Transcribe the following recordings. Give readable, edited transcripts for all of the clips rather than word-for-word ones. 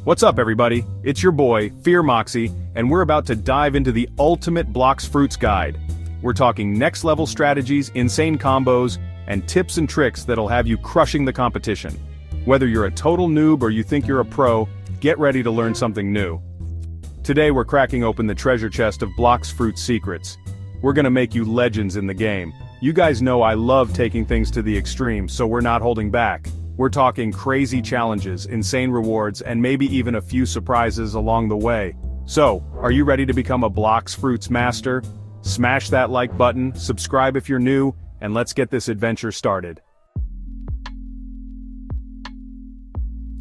What's up everybody, it's your boy, Fear Moxie, and we're about to dive into the ultimate Blox Fruits guide. We're talking next level strategies, insane combos, and tips and tricks that'll have you crushing the competition. Whether you're a total noob or you think you're a pro, get ready to learn something new. Today we're cracking open the treasure chest of Blox Fruits secrets. We're gonna make you legends in the game. You guys know I love taking things to the extreme, so we're not holding back. We're talking crazy challenges, insane rewards, and maybe even a few surprises along the way. So, are you ready to become a Blox Fruits master? Smash that like button, subscribe if you're new, and let's get this adventure started.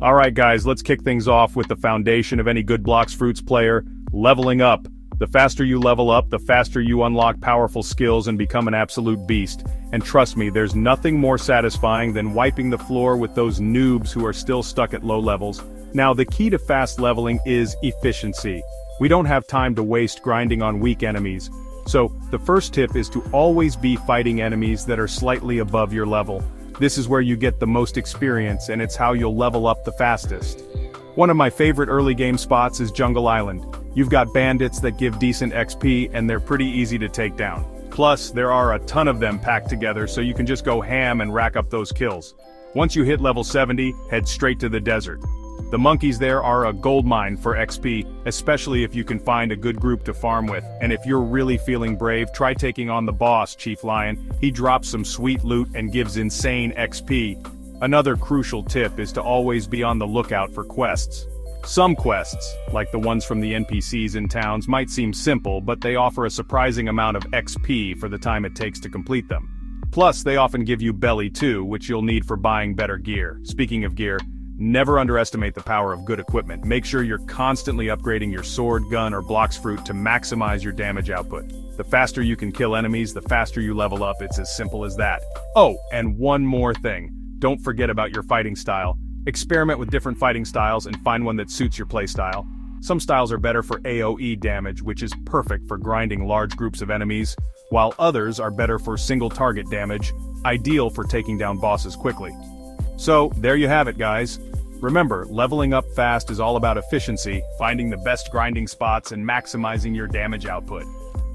Alright guys, let's kick things off with the foundation of any good Blox Fruits player, leveling up. The faster you level up, the faster you unlock powerful skills and become an absolute beast. And trust me, there's nothing more satisfying than wiping the floor with those noobs who are still stuck at low levels. Now the key to fast leveling is efficiency. We don't have time to waste grinding on weak enemies. So, the first tip is to always be fighting enemies that are slightly above your level. This is where you get the most experience and it's how you'll level up the fastest. One of my favorite early game spots is Jungle Island. You've got bandits that give decent XP and they're pretty easy to take down. Plus, there are a ton of them packed together so you can just go ham and rack up those kills. Once you hit level 70, head straight to the desert. The monkeys there are a goldmine for XP, especially if you can find a good group to farm with. And if you're really feeling brave, try taking on the boss, Chief Lion. He drops some sweet loot and gives insane XP. Another crucial tip is to always be on the lookout for quests. Some quests, like the ones from the NPCs in towns, might seem simple, but they offer a surprising amount of XP for the time it takes to complete them. Plus, they often give you belly too, which you'll need for buying better gear. Speaking of gear, never underestimate the power of good equipment. Make sure you're constantly upgrading your sword, gun, or Blox Fruit to maximize your damage output. The faster you can kill enemies, the faster you level up. It's as simple as that. Oh, and one more thing. Don't forget about your fighting style. Experiment with different fighting styles and find one that suits your playstyle. Some styles are better for AoE damage, which is perfect for grinding large groups of enemies, while others are better for single target damage, ideal for taking down bosses quickly. So, there you have it guys. Remember, leveling up fast is all about efficiency, finding the best grinding spots and maximizing your damage output.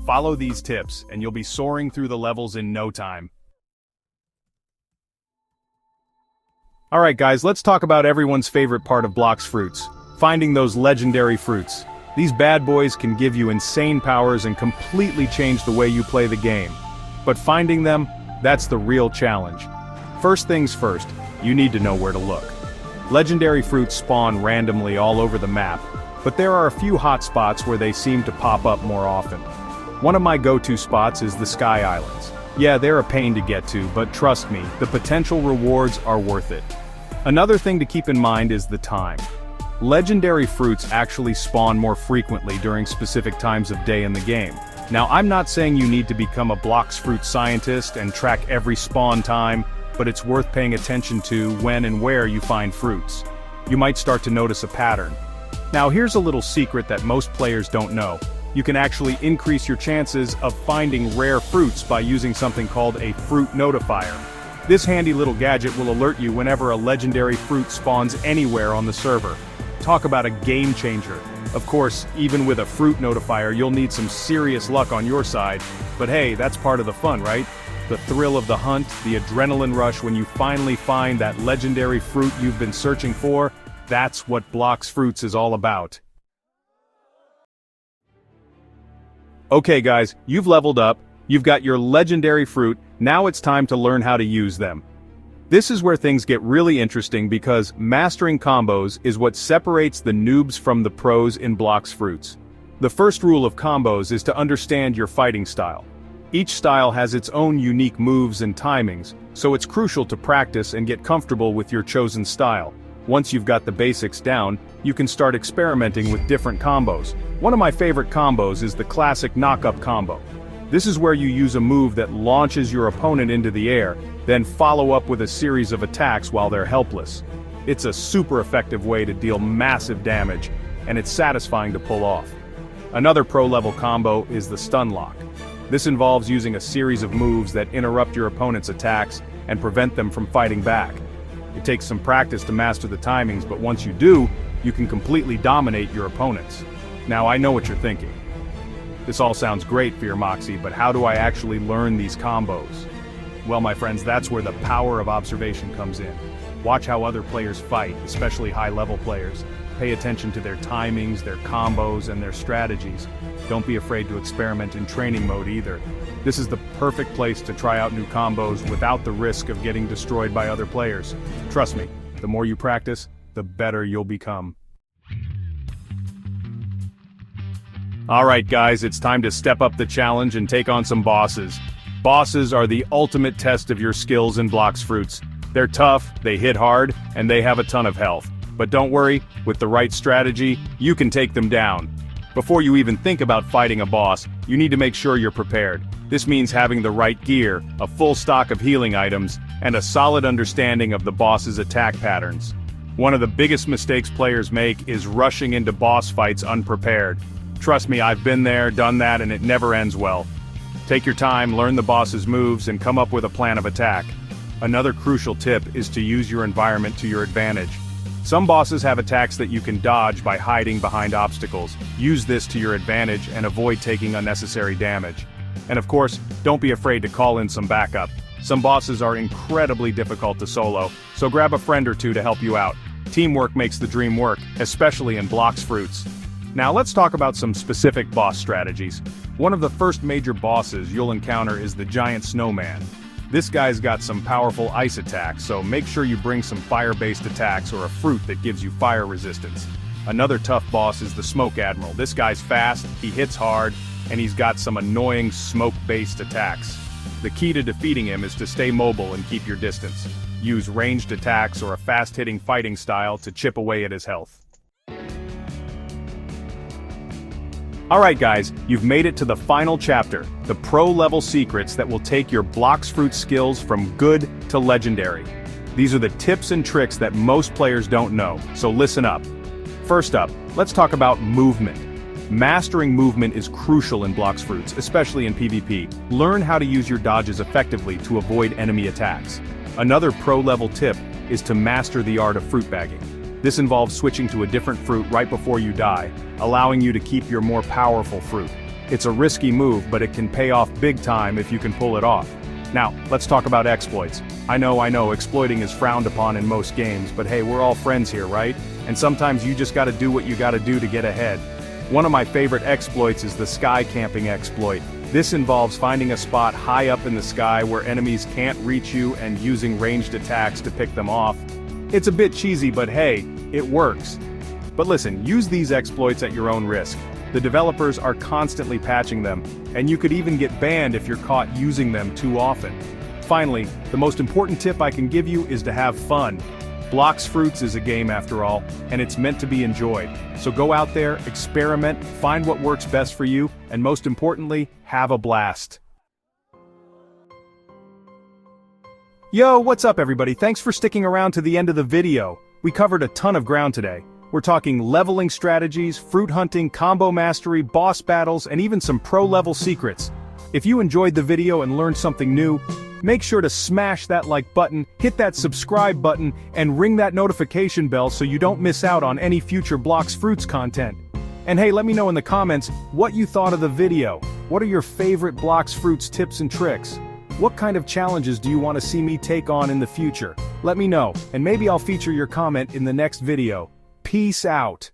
Follow these tips, and you'll be soaring through the levels in no time. Alright guys, let's talk about everyone's favorite part of Blox Fruits, finding those legendary fruits. These bad boys can give you insane powers and completely change the way you play the game. But finding them, that's the real challenge. First things first, you need to know where to look. Legendary fruits spawn randomly all over the map, but there are a few hot spots where they seem to pop up more often. One of my go-to spots is the Sky Islands. Yeah, they're a pain to get to, but trust me, the potential rewards are worth it. Another thing to keep in mind is the time. Legendary fruits actually spawn more frequently during specific times of day in the game. Now, I'm not saying you need to become a Blox Fruit scientist and track every spawn time, but it's worth paying attention to when and where you find fruits. You might start to notice a pattern. Now, here's a little secret that most players don't know. You can actually increase your chances of finding rare fruits by using something called a fruit notifier. This handy little gadget will alert you whenever a legendary fruit spawns anywhere on the server. Talk about a game changer. Of course, even with a fruit notifier, you'll need some serious luck on your side, but hey, that's part of the fun, right? The thrill of the hunt, the adrenaline rush when you finally find that legendary fruit you've been searching for, that's what Blox Fruits is all about. Okay guys, you've leveled up, you've got your legendary fruit, now it's time to learn how to use them. This is where things get really interesting because mastering combos is what separates the noobs from the pros in Blox Fruits. The first rule of combos is to understand your fighting style. Each style has its own unique moves and timings, so it's crucial to practice and get comfortable with your chosen style. Once you've got the basics down, you can start experimenting with different combos. One of my favorite combos is the classic knock-up combo. This is where you use a move that launches your opponent into the air, then follow up with a series of attacks while they're helpless. It's a super effective way to deal massive damage, and it's satisfying to pull off. Another pro-level combo is the stun lock. This involves using a series of moves that interrupt your opponent's attacks and prevent them from fighting back. It takes some practice to master the timings, but once you do, you can completely dominate your opponents. Now I know what you're thinking. This all sounds great for your Moxie, but how do I actually learn these combos? Well, my friends, that's where the power of observation comes in. Watch how other players fight, especially high-level players. Pay attention to their timings, their combos, and their strategies. Don't be afraid to experiment in training mode either. This is the perfect place to try out new combos without the risk of getting destroyed by other players. Trust me, the more you practice, the better you'll become. Alright guys, it's time to step up the challenge and take on some bosses. Bosses are the ultimate test of your skills in Blox Fruits. They're tough, they hit hard, and they have a ton of health. But don't worry, with the right strategy, you can take them down. Before you even think about fighting a boss, you need to make sure you're prepared. This means having the right gear, a full stock of healing items, and a solid understanding of the boss's attack patterns. One of the biggest mistakes players make is rushing into boss fights unprepared. Trust me, I've been there, done that, and it never ends well. Take your time, learn the boss's moves, and come up with a plan of attack. Another crucial tip is to use your environment to your advantage. Some bosses have attacks that you can dodge by hiding behind obstacles. Use this to your advantage and avoid taking unnecessary damage. And of course, don't be afraid to call in some backup. Some bosses are incredibly difficult to solo, so grab a friend or two to help you out. Teamwork makes the dream work, especially in Blox Fruits. Now let's talk about some specific boss strategies. One of the first major bosses you'll encounter is the giant snowman. This guy's got some powerful ice attacks, so make sure you bring some fire-based attacks or a fruit that gives you fire resistance. Another tough boss is the smoke admiral. This guy's fast, he hits hard, and he's got some annoying smoke-based attacks. The key to defeating him is to stay mobile and keep your distance. Use ranged attacks or a fast-hitting fighting style to chip away at his health. Alright guys, you've made it to the final chapter, the pro-level secrets that will take your Blox Fruit skills from good to legendary. These are the tips and tricks that most players don't know, so listen up. First up, let's talk about movement. Mastering movement is crucial in Blox Fruits, especially in PvP. Learn how to use your dodges effectively to avoid enemy attacks. Another pro-level tip is to master the art of fruit bagging. This involves switching to a different fruit right before you die, allowing you to keep your more powerful fruit. It's a risky move, but it can pay off big time if you can pull it off. Now, let's talk about exploits. I know, exploiting is frowned upon in most games, but hey, we're all friends here, right? And sometimes you just gotta do what you gotta do to get ahead. One of my favorite exploits is the sky camping exploit. This involves finding a spot high up in the sky where enemies can't reach you and using ranged attacks to pick them off. It's a bit cheesy, but hey, it works. But listen, use these exploits at your own risk. The developers are constantly patching them, and you could even get banned if you're caught using them too often. Finally, the most important tip I can give you is to have fun. Blox Fruits is a game after all, and it's meant to be enjoyed. So go out there, experiment, find what works best for you, and most importantly, have a blast. Yo, what's up everybody? Thanks for sticking around to the end of the video. We covered a ton of ground today. We're talking leveling strategies, fruit hunting, combo mastery, boss battles, and even some pro-level secrets. If you enjoyed the video and learned something new, make sure to smash that like button, hit that subscribe button, and ring that notification bell so you don't miss out on any future Blox Fruits content. And hey, let me know in the comments what you thought of the video. What are your favorite Blox Fruits tips and tricks? What kind of challenges do you want to see me take on in the future? Let me know, and maybe I'll feature your comment in the next video. Peace out.